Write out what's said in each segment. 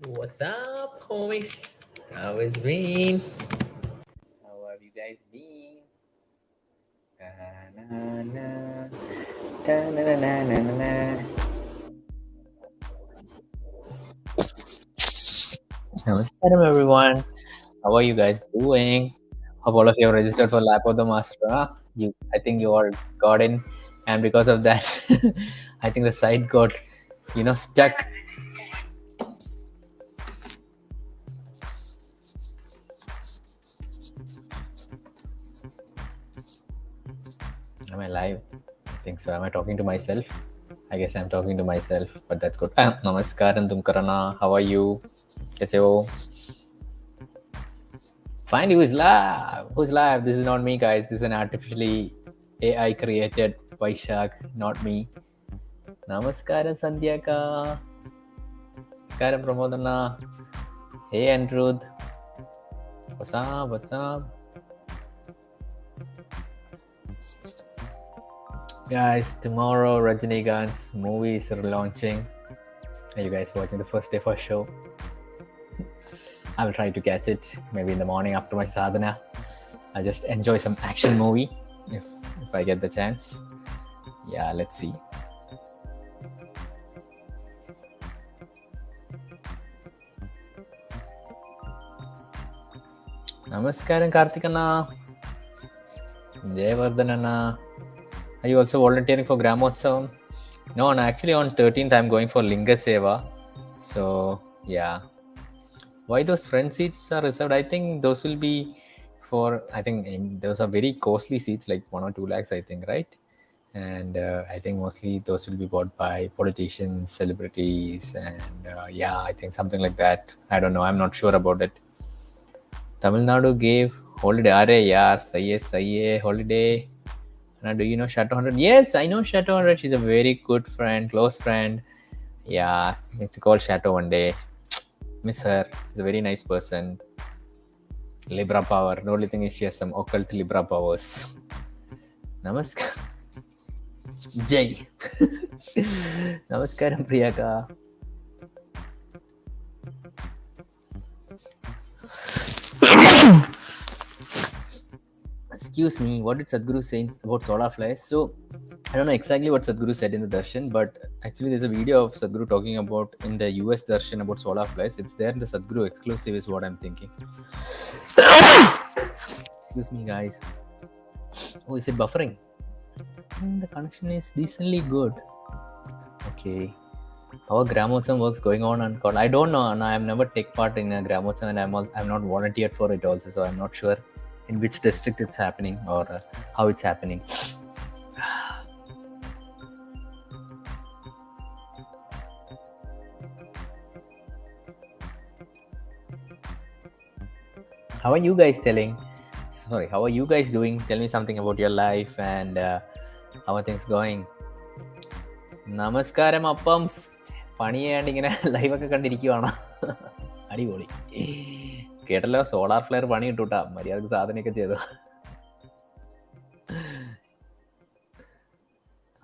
What's up, homies? How has been? How have you guys been? Ta-na-na, ta-na-na-na-na-na. Namaskaram, everyone. How are you guys doing? Hope all of you have registered for Lap of the Master. Huh? I think you all got in, and because of that, I think the site got, stuck. Am I live? I think so. Am I talking to myself? I guess I'm talking to myself, but that's good. Namaskaram, Tumkarana. How are you? Kaise ho? Find who is live. Who's live? This is not me, guys. This is an artificially AI created Vaishak, not me. Namaskaram, Sandhyaka. Namaskaram, Pramodana. Hey, Andrud. What's up? What's up? Guys, tomorrow Rajinikanth's movies are launching. Are you guys watching the first day for show? I will try to catch it maybe in the morning after my sadhana. I'll just enjoy some action movie if I get the chance. Yeah, let's see. Namaskaram, Karthikana. Jayavardhanana. Are you also volunteering for Gramotsavam? No, actually on 13th I'm going for Linga Seva. So, yeah. Why those front seats are reserved? I think those will be for, those are very costly seats, like 1 or 2 lakhs, I think, right? And I think mostly those will be bought by politicians, celebrities, and I think something like that. I don't know. I'm not sure about it. Tamil Nadu gave holiday. Are yaar, sahi hai, holiday. Now, do you know Chateau 100? Yes, I know Chateau 100. She's a very good friend, close friend. Yeah, need to call Chateau one day. Miss her. She's a very nice person. Libra power. The only thing is she has some occult Libra powers. Namaskar. Jai. Namaskaram, Priyaka. Excuse me, what did Sadhguru say about solar flies? So, I don't know exactly what Sadhguru said in the darshan, but actually there's a video of Sadhguru talking about in the US darshan about solar flies. It's there in the Sadhguru exclusive is what I'm thinking. Excuse me, guys. Oh, is it buffering? The connection is decently good. Okay. How a Gramotsavam works going on call? I don't know, and I've never take part in a Gramotsavam, and I'm not volunteered for it also, so I'm not sure in which district it's happening or how it's happening. How are you guys how are you guys doing? Tell me something about your life and how are things going? Namaskaram, appams. പണിയാണ്ട് ഇങ്ങനെ ലൈവൊക്കെ കണ്ടിരിക്കുവാണോ? അടിപൊളി. കേട്ടല്ലോ, solar flare പണി കിട്ടൂട്ടാ. മര്യാദക്ക് സാധനയൊക്കെ ചെയ്തു.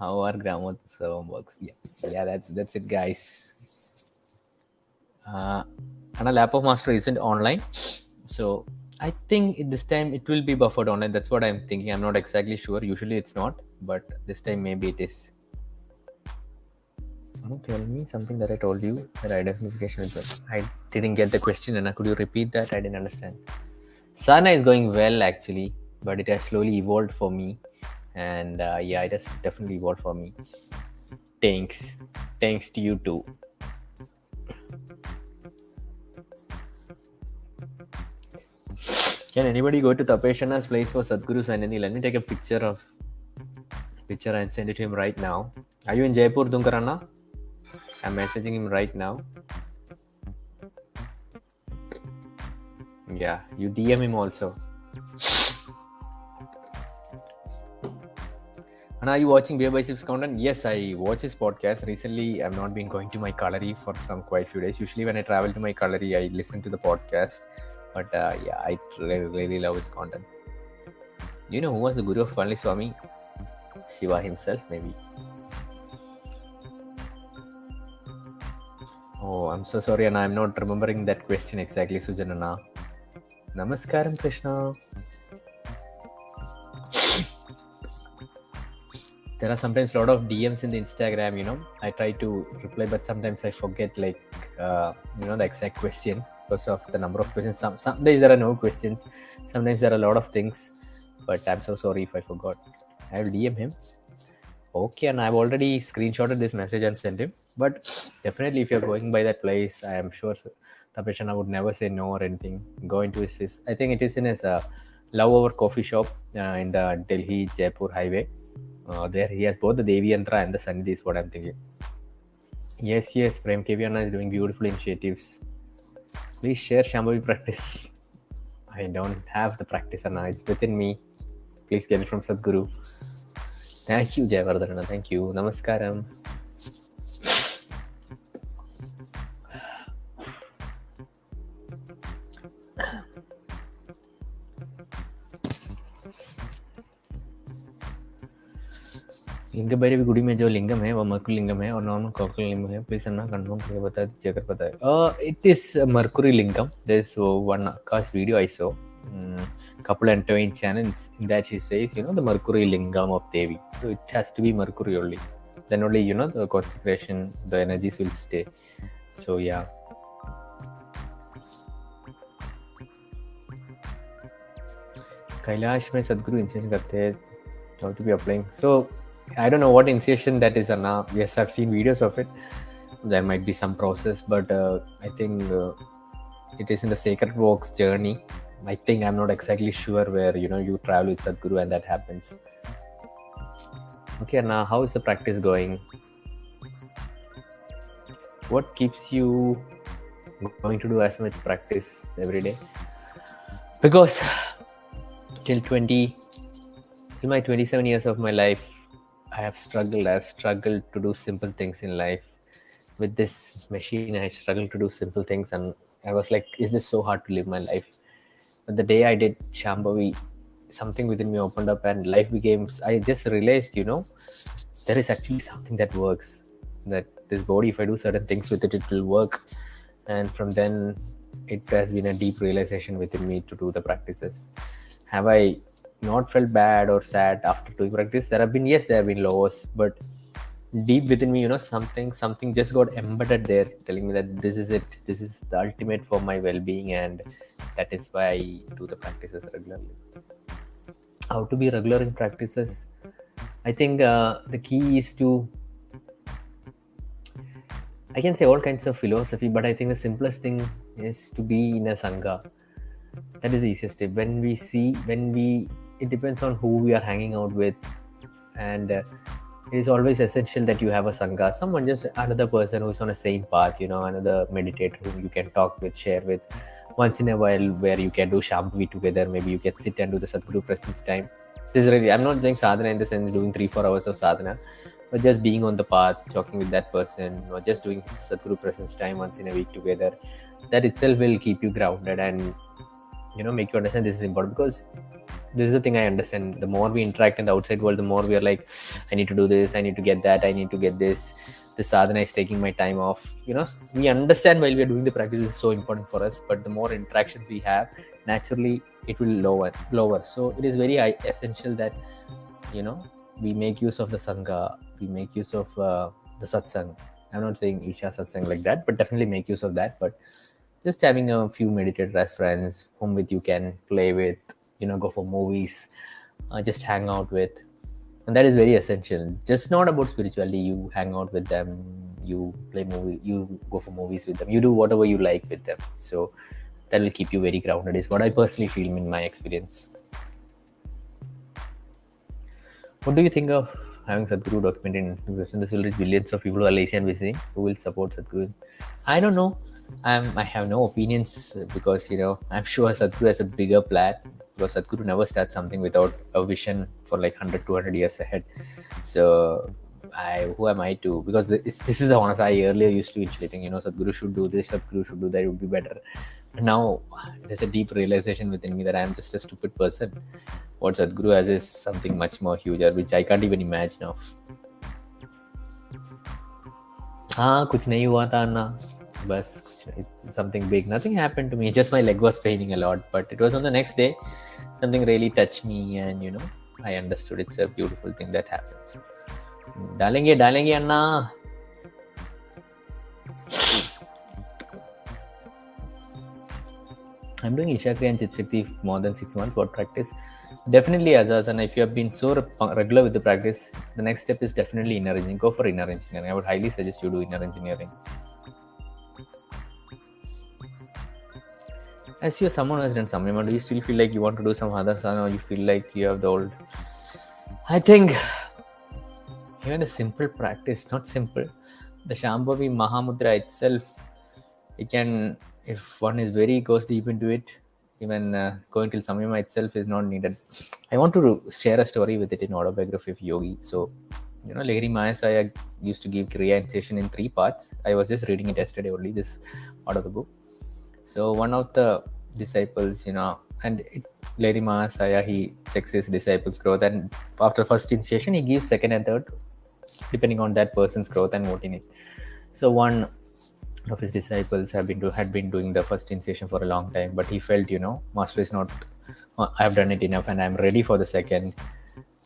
How our Gramotsavam works? Yeah, that's it, guys. And a Lap of Master isn't online, so I think this time it will be buffered online. That's what I'm thinking. I'm not exactly sure. Usually it's not, but this time maybe it is. Tell me something that I told you that identification is well. I didn't get the question, Anna. Could you repeat that? I didn't understand. Sadhana is going well actually, but it has slowly evolved for me, and it has definitely evolved for me. Thanks to you too. Can anybody go to Tapeshana's place for Sadhguru Sanidhi? Let me take a picture and send it to him right now. Are you in Jaipur, Dunkarana? I'm messaging him right now. Yeah, you DM him also. And are you watching Beer Biceps content? Yes, I watch his podcast. Recently, I've not been going to my gallery for some quite few days. Usually when I travel to my gallery, I listen to the podcast. But I really love his content. Do you know who was the guru of Palani Swami? Shiva himself, maybe. Oh, I'm so sorry, and I'm not remembering that question exactly, Sujanana. Namaskaram, Krishna. There are sometimes a lot of DMs in the Instagram, I try to reply, but sometimes I forget, like, the exact question because of the number of questions. Some days there are no questions. Sometimes there are a lot of things, but I'm so sorry if I forgot. I'll DM him. Okay, and I've already screenshotted this message and sent him. But definitely, if you're going by that place, I am sure Tapeshana would never say no or anything. Go into his I think it is in his Love Over coffee shop in the Delhi Jaipur highway. There he has both the Devi Yantra and the Sannidhi, is what I'm thinking. Yes, Prem Keviana is doing beautiful initiatives. Please share Shambhavi practice. I don't have the practice, and it's within me. Please get it from Sadhguru. Thank you, Jayavardhana. Thank you. Namaskaram. लिंग भैरवी गुड़ी में जो लिंगम है वो Mercury लिंगम है और normal cockle लिंगम है. Please Anna confirm करके बता दीजिए अगर पता है. It is mercury lingam. There's one cast video I saw. Couple and twin channels in that she says, the mercury lingam of Devi. So it has to be mercury only. Then only, the consecration, the energies will stay. So yeah. Kailash में सदगुरु incident करते हैं. How to be applying. So I don't know what initiation that is, Anna. Yes, I've seen videos of it. There might be some process, but I think it is in the Sacred Walks journey. I think I'm not exactly sure where you travel with Sadhguru and that happens. Okay, Anna, how is the practice going? What keeps you going to do as much practice every day? Because till my 27 years of my life, I've struggled to do simple things in life. With this machine, I struggled to do simple things, and I was like, is this so hard to live my life? But the day I did Shambhavi, something within me opened up and life became, I just realized, there is actually something that works. That this body, if I do certain things with it, it will work. And from then, it has been a deep realization within me to do the practices. Have I not felt bad or sad after doing practice? There have been lows, but deep within me, something just got embedded there, telling me that this is it. This is the ultimate for my well-being, and that is why I do the practices regularly. How to be regular in practices? I think the key is to, I can say all kinds of philosophy, but I think the simplest thing is to be in a sangha. That is the easiest step. It depends on who we are hanging out with, and it is always essential that you have a sangha, someone, just another person who's on the same path, another meditator whom you can talk with, share with once in a while, where you can do Shambhavi together. Maybe you can sit and do the Sadhguru presence time. This is really, I'm not saying sadhana in the sense doing 3-4 hours of sadhana, but just being on the path, talking with that person, or just doing Sadhguru presence time once in a week together. That itself will keep you grounded and make you understand this is important. Because this is the thing I understand, the more we interact in the outside world, the more we are like, I need to do this, I need to get that, I need to get this sadhana is taking my time off. We understand while we are doing the practice is so important for us, but the more interactions we have, naturally it will lower. So it is very essential that we make use of the sangha, we make use of the satsang. I'm not saying isha satsang like that, but definitely make use of that. But just having a few meditators as friends whom with you can play with, go for movies, just hang out with, and that is very essential. Just not about spirituality. You hang out with them, you play movie, you go for movies with them, you do whatever you like with them. So that will keep you very grounded, is what I personally feel in my experience. What do you think of having Sadhguru documented in English? This will reach billions of people who are lazy and busy who will support Sadhguru. I don't know. I have no opinions because I'm sure Sadhguru has a bigger plan, because Sadhguru never starts something without a vision for like 100-200 years ahead. So who am I to? Because this is the honest. I earlier used to think, Sadhguru should do this, Sadhguru should do that, it would be better. Now there's a deep realization within me that I'm just a stupid person. What Sadhguru has is something much more huger, which I can't even imagine of. हाँ, कुछ नहीं हुआ था अन्ना. Bus, it's something big. Nothing happened to me. Just my leg was paining a lot. But it was on the next day. Something really touched me, and I understood it's a beautiful thing that happens. डालेंगे अन्ना. I'm doing Ishakri and Chitshakti more than 6 months. What practice? Definitely Azaz, and if you have been so regular with the practice, the next step is definitely inner engineering. Go for inner engineering. I would highly suggest you do inner engineering. As you're someone who has done Samyama, do you still feel like you want to do some other sadhana, or you feel like you have the old? I think even the simple practice, not simple, the Shambhavi Mahamudra itself, it can, if one is very goes deep into it, even going till Samyama itself is not needed. I want to share a story with it in autobiography of Yogi. So, Lahiri Mayasaya used to give Kriya initiation in 3 parts. I was just reading it yesterday only, this out of the book. So one of the disciples, and Lahiri Mahasaya, he checks his disciples' growth, and after first initiation, he gives second and third, depending on that person's growth and what in it. So one of his disciples had been doing the first initiation for a long time, but he felt, master is not. I've done it enough, and I'm ready for the second,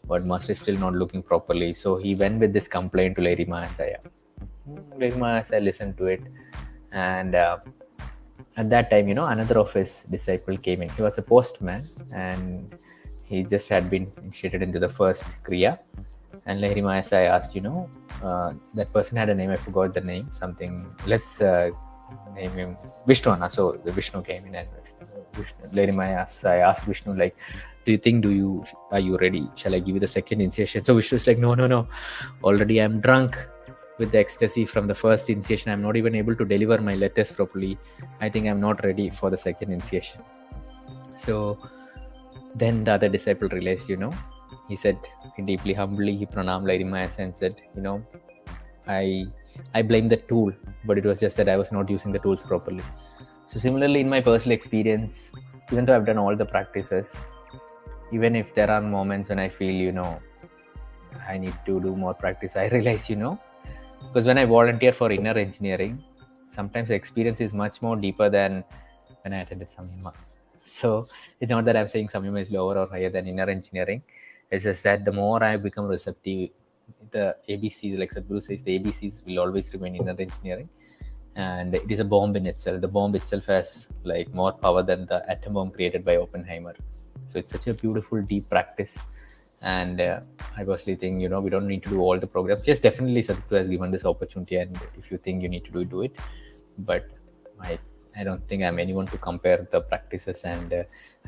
but master is still not looking properly. So he went with this complaint to Lahiri Mahasaya. Lahiri Mahasaya listened to it, and at that time, another of his disciple came in. He was a postman, and he just had been initiated into the first Kriya. And Lahiri Mahasaya asked, that person had a name, I forgot the name, something, let's name him Vishnu. So the Vishnu came in, and Lahiri Mahasaya asked Vishnu, like, are you ready? Shall I give you the second initiation? So Vishnu is like, no. Already I'm drunk with the ecstasy from the first initiation. I'm not even able to deliver my letters properly. I think I'm not ready for the second initiation. So then the other disciple realized, he said deeply humbly, he pranam Lahiri Mahasaya and said, I blame the tool, but it was just that I was not using the tools properly. So similarly, in my personal experience, even though I've done all the practices, even if there are moments when I feel, I need to do more practice, I realize, because when I volunteer for inner engineering, sometimes the experience is much more deeper than when I attended Samyama. So it's not that I'm saying Samyama is lower or higher than inner engineering. It's just that the more I become receptive, the ABCs, like Sadhguru says, the ABCs will always remain inner engineering. And it is a bomb in itself. The bomb itself has like more power than the atom bomb created by Oppenheimer. So it's such a beautiful, deep practice. And I personally think, we don't need to do all the programs. Yes, definitely Sadhguru has given this opportunity, and if you think you need to do it. But I don't think I'm anyone to compare the practices. And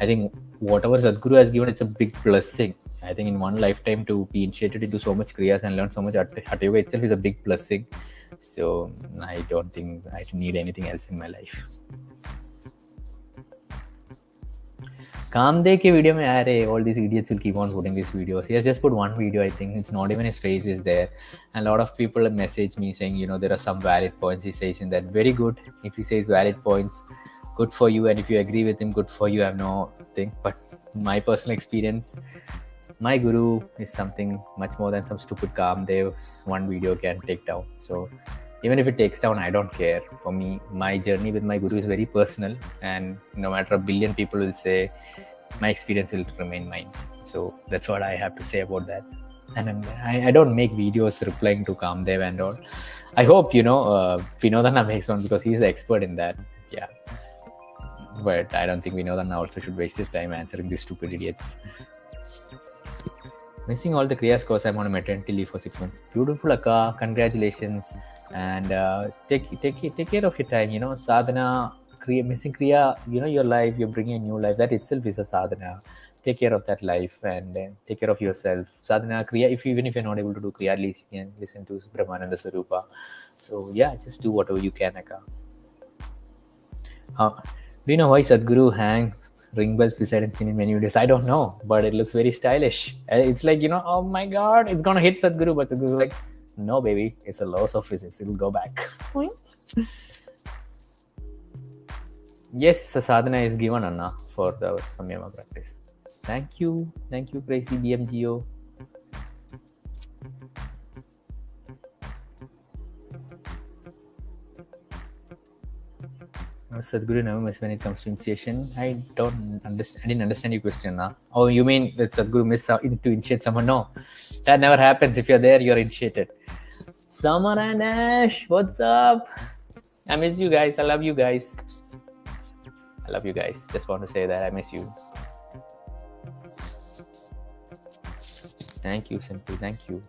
I think whatever Sadhguru has given, it's a big blessing. I think in one lifetime to be initiated into so much Kriyas and learn so much Hatha Yoga itself is a big blessing. So I don't think I need anything else in my life. Kamdev ke video mein aa rahe, all these idiots will keep on putting these videos. He has just put one video, I think. It's not even his face is there. And a lot of people message me saying, there are some valid points he says in that. Very good. If he says valid points, good for you. And if you agree with him, good for you. I have no thing. But my personal experience, my guru is something much more than some stupid Kamdev's one video can take down. So even if it takes down, I don't care. For me, my journey with my guru is very personal, and no matter a billion people will say, my experience will remain mine. So that's what I have to say about that. And I don't make videos replying to Kamdev and all. I hope, Vinodana makes one, because he's the expert in that. Yeah. But I don't think Vinodana also should waste his time answering these stupid idiots. Missing all the Kriyas course, I'm on a maternity leave for 6 months. Beautiful, Akka. Congratulations. And take care of your time. Sadhana, missing Kriya, your life, you're bringing a new life. That itself is a sadhana. Take care of that life, and take care of yourself. Sadhana, Kriya, even if you're not able to do Kriya, at least you can listen to Brahmananda Sarupa. So yeah, just do whatever you can, Akka. Do you know why Sadhguru hangs ring bells beside him in many videos? I don't know, but it looks very stylish. It's like, oh my God, it's going to hit Sadhguru, but Sadhguru's like, no, baby, it's a laws of physics. It'll go back. Yes, the sadhana is given, Anna, for the Samyama practice. Thank you, crazy BMGO. Sadhguru never miss when it comes to initiation. I don't understand. I didn't understand your question now. Oh, you mean that Sadhguru miss out to initiate someone? No, that never happens. If you're there, you're initiated. Summer and Ash, what's up? I miss you guys. I love you guys. I love you guys. Just want to say that I miss you. Thank you, Simply. Thank you.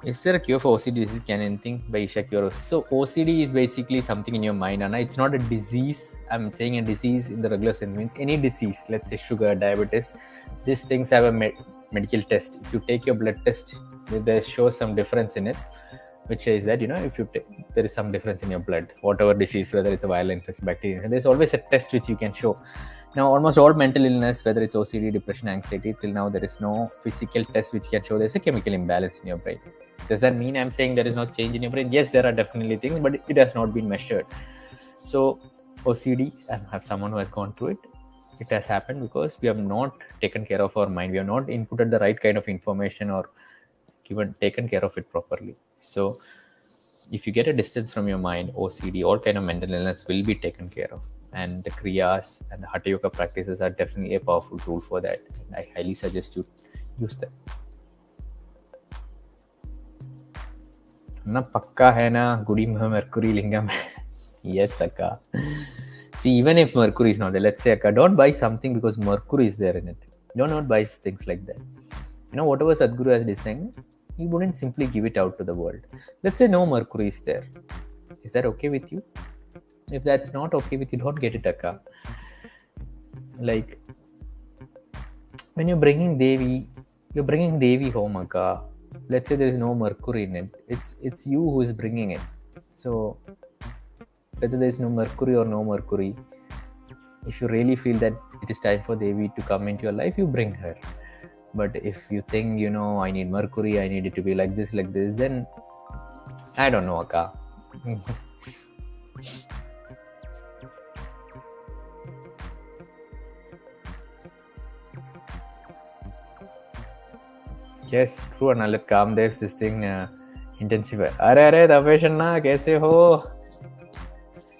Is there a cure for OCD disease? Can anything by Isha cure? So OCD is basically something in your mind, and it's not a disease. I'm saying a disease in the regular sense means any disease. Let's say sugar, diabetes. These things have a medical test. If you take your blood test, there shows some difference in it, which is that if you there is some difference in your blood, whatever disease, whether it's a viral infection, bacteria, there's always a test which you can show. Now, almost all mental illness, whether it's OCD, depression, anxiety, till now there is no physical test which can show there's a chemical imbalance in your brain. Does that mean I'm saying there is no change in your brain? Yes, there are definitely things, but it has not been measured. So OCD, I have someone who has gone through it. It has happened because we have not taken care of our mind. We have not inputted the right kind of information or taken care of it properly. So if you get a distance from your mind, OCD, all kind of mental illness will be taken care of. And the Kriyas and the Hatha Yoga practices are definitely a powerful tool for that. And I highly suggest you use them. Na pakka hai na Gudi Mercury Lingam. Yes, Akka. See, even if Mercury is not there, let's say, Akka, don't buy something because Mercury is there in it. Do not buy things like that. Whatever Sadhguru has designed, he wouldn't simply give it out to the world. Let's say no Mercury is there. Is that okay with you? If that's not okay with you, don't get it, Akka. Like, when you're bringing Devi home, Akka. Let's say there is no Mercury in it. It's you who is bringing it. So, whether there is no Mercury or no Mercury, if you really feel that it is time for Devi to come into your life, you bring her. But if you think, I need Mercury, I need it to be like this, then I don't know, Akka. Yes, true. And let Kamdev's this thing intensify. Arre, Daveshanna, kaise ho?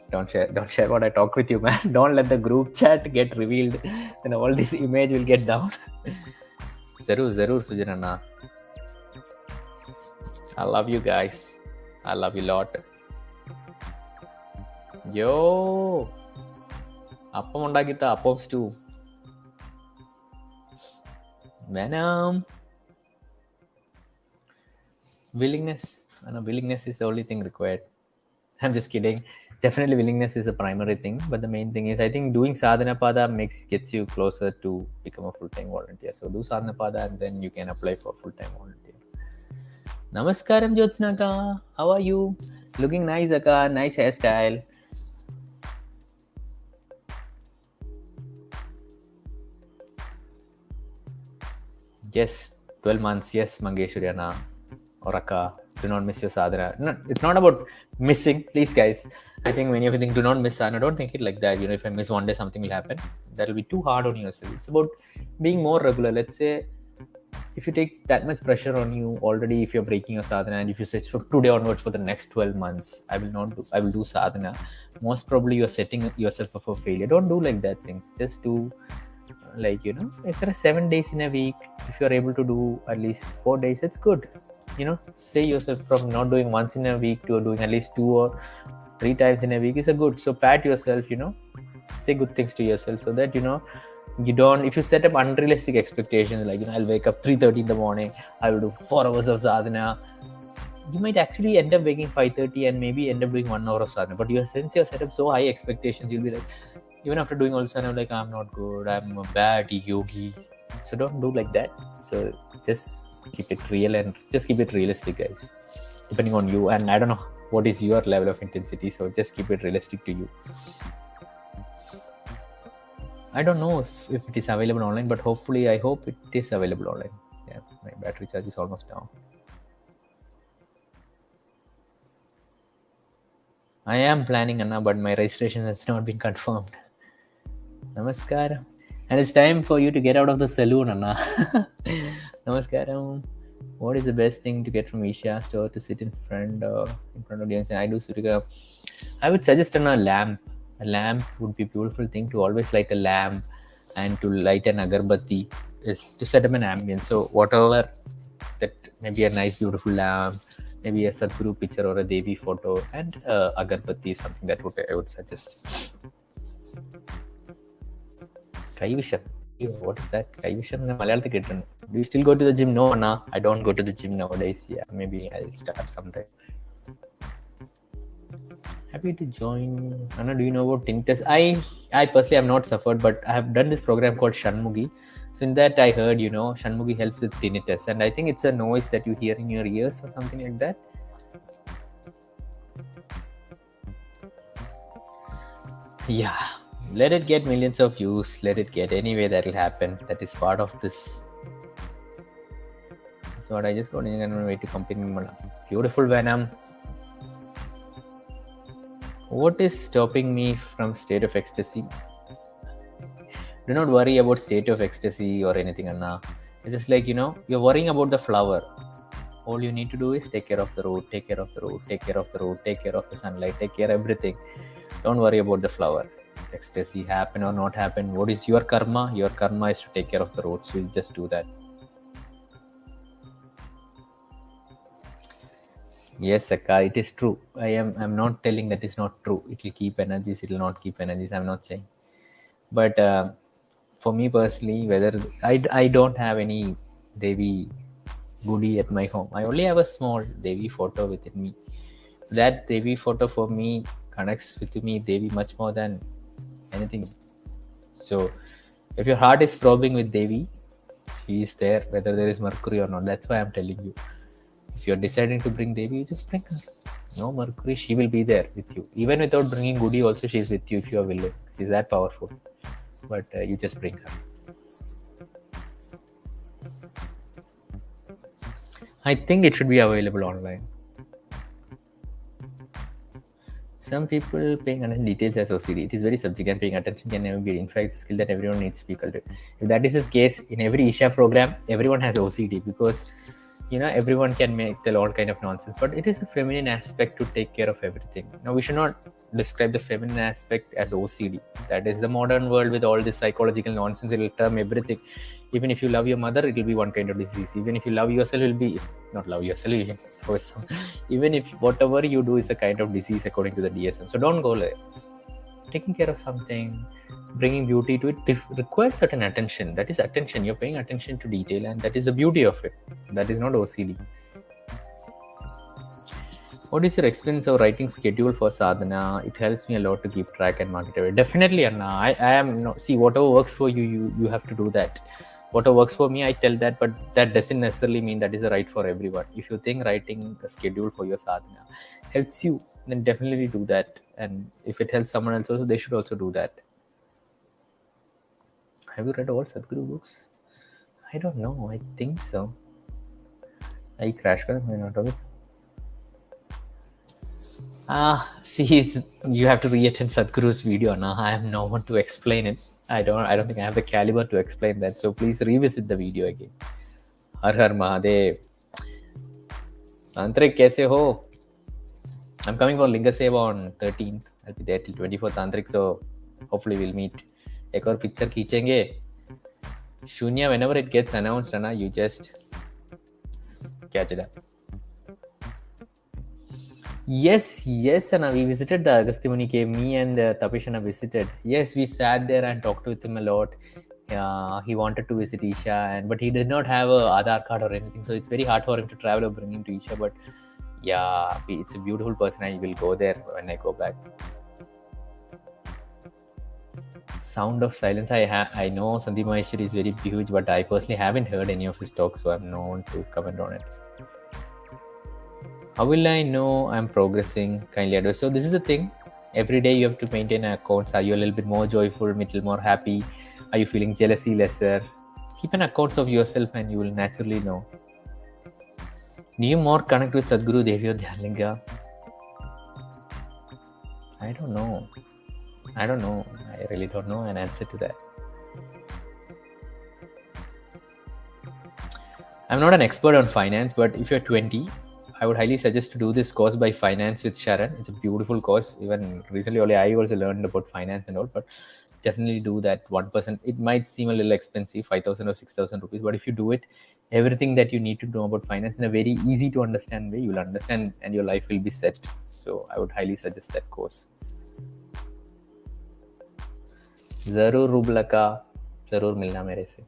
Don't share what I talk with you, man. Don't let the group chat get revealed. Then all this image will get down. Zarur, Sujanana. I love you guys. I love you a lot. Yo. Appam undakita, appam stew. Venom. Willingness. Willingness is the only thing required. I'm just kidding. Definitely willingness is the primary thing, but the main thing is I think doing sadhana pada gets you closer to become a full-time volunteer. So do sadhana pada and then you can apply for full-time volunteer. Namaskaram Jyotsnaka. How are you? Looking nice, Akka. Nice hairstyle. Yes, 12 months. Yes, Mangeshwariyana. Or Akka, do not miss your sadhana. No, it's not about missing. Please, guys. I think when you think do not miss sadhana, don't think it like that. If I miss one day, something will happen. That will be too hard on yourself. It's about being more regular. Let's say if you take that much pressure on you already, if you're breaking your sadhana and if you say from today onwards for the next 12 months, I will do sadhana. Most probably you're setting yourself up for failure. Don't do like that things. Just do if there are 7 days in a week, if you're able to do at least 4 days, it's good. Say yourself from not doing once in a week to doing at least 2 or 3 times in a week is a good. So pat yourself, say good things to yourself so that, you don't, if you set up unrealistic expectations, like, I'll wake up 3:30 in the morning, I will do 4 hours of sadhana. You might actually end up waking 5:30 and maybe end up doing 1 hour of sadhana. But since you're set up so high expectations, you'll be like, even after doing all this, I'm like, I'm not good, I'm a bad yogi. So don't do like that. So just keep it real and just keep it realistic, guys. Depending on you, and I don't know what is your level of intensity, so just keep it realistic to you. I don't know if it is available online, but hopefully, I hope it is available online. Yeah, my battery charge is almost down. I am planning, Anna, but my registration has not been confirmed. Namaskaram. And it's time for you to get out of the saloon, Anna. Namaskaram. What is the best thing to get from Isha store to sit in front of the audience? And I do Surika. I would suggest on a lamp. A lamp would be a beautiful thing to always light a lamp and to light an agarbatti is to set up an ambience. So whatever that maybe a nice beautiful lamp, maybe a Sadhguru picture or a Devi photo and agarbatti is something that I would suggest. Kaivishan. What is that? Kaivishan Malayalam kitchen. Do you still go to the gym? No, Anna. I don't go to the gym nowadays. Yeah, maybe I'll start sometime. Happy to join. Anna, do you know about tinnitus? I personally have not suffered, but I have done this program called Shanmugi. So in that I heard, Shanmugi helps with tinnitus, and I think it's a noise that you hear in your ears or something like that. Yeah, let it get millions of views. Let it get anyway. That'll happen. That is part of this. So what I just got in way to complete. Beautiful Venom. What is stopping me from state of ecstasy? Do not worry about state of ecstasy or anything, Anna. It's just like, you're worrying about the flower. All you need to do is take care of the road, take care of the road, take care of the road, take care of the sunlight, take care of everything. Don't worry about the flower. Ecstasy happen or not happen. What is your karma? Your karma is to take care of the road. So you just do that. Yes, Akka, it is true. I'm not telling that it's not true. It will keep energies, it will not keep energies. I'm not saying. But for me personally, whether I don't have any Devi goodie at my home. I only have a small Devi photo within me. That Devi photo for me connects with me Devi much more than anything. So if your heart is throbbing with Devi, she is there, whether there is Mercury or not. That's why I'm telling you. If you're deciding to bring Devi, you just bring her. No Mercury, she will be there with you. Even without bringing goodie, also she's with you if you're willing. She's that powerful. But you just bring her. I think it should be available online. Some people paying attention details as OCD. It is very subjective, and paying attention can never be. In fact, it's a skill that everyone needs to be cultivated. If that is the case, in every Isha program, everyone has OCD because everyone can tell all kind of nonsense. But it is a feminine aspect to take care of everything. Now, we should not describe the feminine aspect as OCD. That is the modern world with all this psychological nonsense. It will term everything. Even if you love your mother, it will be one kind of disease. Even if you love yourself, it will be not love yourself. Even if whatever you do is a kind of disease according to the DSM. So don't go there. Taking care of something, bringing beauty to it requires certain attention. That is attention. You're paying attention to detail, and that is the beauty of it. That is not OCD. What is your experience of writing schedule for sadhana? It helps me a lot to keep track and mark it away. Definitely, Anna. I am no see whatever works for you, you have to do that. Whatever works for me, I tell that, but that doesn't necessarily mean that is the right for everyone. If you think writing a schedule for your sadhana helps you, then definitely do that. And if it helps someone else also, they should also do that. Have you read all Sadhguru books? I don't know. I think so. I crash course may not have it. See, you have to re-attend Sadhguru's video now. I have no one to explain it. I don't think I have the caliber to explain that. So please revisit the video again. Har Har Mahadev. Tantrik, kaise ho? I'm coming for Linga Seva on 13th. I'll be there till 24th Tantrik. So hopefully we'll meet. Ek aur picture खींचेंगे. Shunya, whenever it gets announced, Anna, you just catch it up. Yes, Anna, we visited the Agastya Muni cave. Me and Tapishana visited. Yes, we sat there and talked with him a lot. He wanted to visit Isha, but he did not have a Aadhaar card or anything, so it's very hard for him to travel or bring him to Isha. But yeah, it's a beautiful person. I will go there when I go back. Sound of Silence. I know Sandeep Maheshwari is very huge, but I personally haven't heard any of his talks, so I'm no one to comment on it. How will I know I'm progressing? Kindly advise. So this is the thing. Every day you have to maintain accounts. Are you a little bit more joyful, a little more happy? Are you feeling jealousy lesser? Keep an account of yourself and you will naturally know. Do you more connect with Sadhguru Devi or Dhyalinga? I don't know. I really don't know an answer to that. I'm not an expert on finance, but if you're 20, I would highly suggest to do this course by Finance with Sharon. It's a beautiful course. Even recently, only I also learned about finance and all, but definitely do that 1%. It might seem a little expensive, 5,000 or 6,000 rupees, but if you do it, everything that you need to know about finance in a very easy to understand way, you'll understand and your life will be set. So I would highly suggest that course. जरूर रूबला का जरूर मिलना मेरे से.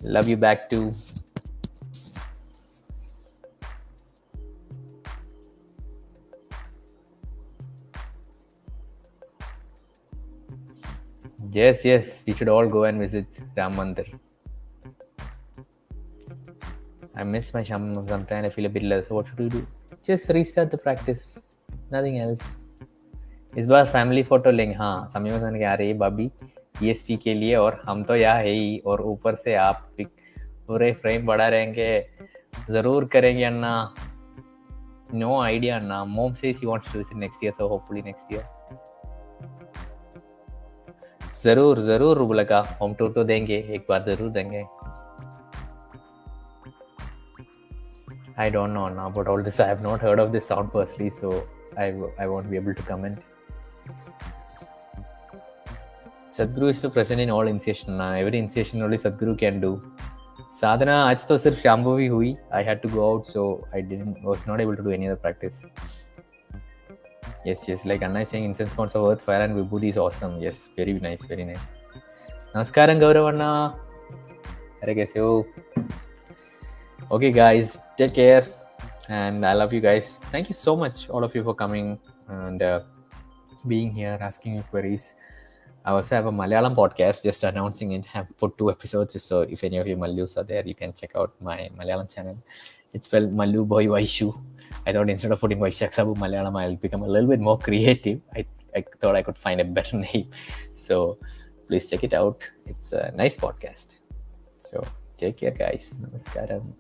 Love you back too. Yes, we should all go and visit Ram Mandir. I miss my shaman sometimes. I feel a bit less. So what should we do? Just restart the practice. Nothing else. इस बार family photo लेंगे. हाँ, समय में कह रही है भाभी ESP के लिए, और हम तो यहाँ है ही, और ऊपर से आप पूरे फ्रेम बड़ा रहेंगे. जरूर करेंगे अन्ना. No idea Anna. Mom says she wants to visit next year, so hopefully next year. जरूर जरूर रूबला का होम टूर तो देंगे, एक बार जरूर देंगे. I don't know now about all this. I have not heard of this sound personally, so I won't be able to comment. Sadhguru is present in all initiation. Every initiation only Sadhguru can do. Sadhana आज तो सिर्फ शाम्भवी ही हुई. I had to go out, so I was not able to do any other practice. Yes, like Anna is saying, incense counts of earth, fire and vibhuti is awesome. Yes, very nice. Namaskaram Gaurav Anna. अरे कैसे हो? Okay guys, take care, and I love you guys. Thank you so much, all of you, for coming and being here, asking your queries. I also have a Malayalam podcast, just announcing it. I have put 2 episodes, so if any of you Malus are there, you can check out my Malayalam channel. It's spelled Mallu Boy Vaisu. I thought instead of putting Vaishaksabu Malayalam, I'll become a little bit more creative. I thought I could find a better name. So please check it out. It's a nice podcast. So take care guys. Namaskaram.